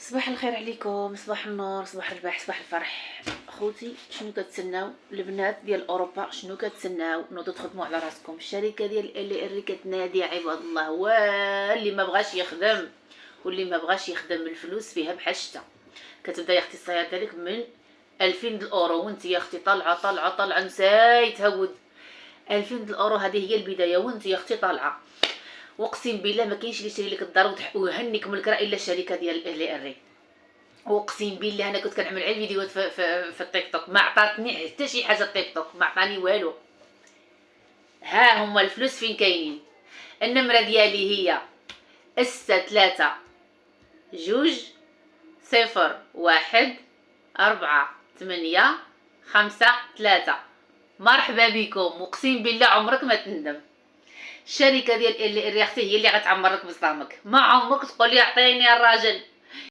صباح الخير عليكم، صباح النور، صباح الرباح، صباح الفرح. خوتي شنو كتسناو؟ البنات ديال اوروبا شنو كتسناو؟ نوضوا تخدموا على راسكم. الشركه ديال ال كتنادي عباد الله، واللي ما بغاش يخدم واللي ما بغاش يخدم الفلوس فيها بحال الشتا. كتبدا يا اختي الصياد ديالك من 2000 الاورو، وانت يا اختي طالعه طالعه طالعه نساي تهود. 2000 الاورو هذه هي البدايه، وانت يا اختي طالعه. واقسم بالله ما كاينش اللي يشري لك الدار ويهنيك من الكرا الا الشركه ديال ال. واقسم بالله انا كنت كنعمل على فيديوهات في التيك توك، ما عطاتني حتى شي حاجه. التيك توك ما عطاني والو. ها هما الفلوس فين كاينين. النمره ديالي هي اس 3 جوج 0 1 4 8 5 3. مرحبا بكم، اقسم بالله عمرك ما تندم. الشركه ديال ال اختي هي اللي غتعمر لك بصدامك. ما عمرك تقول لي اعطيني الراجل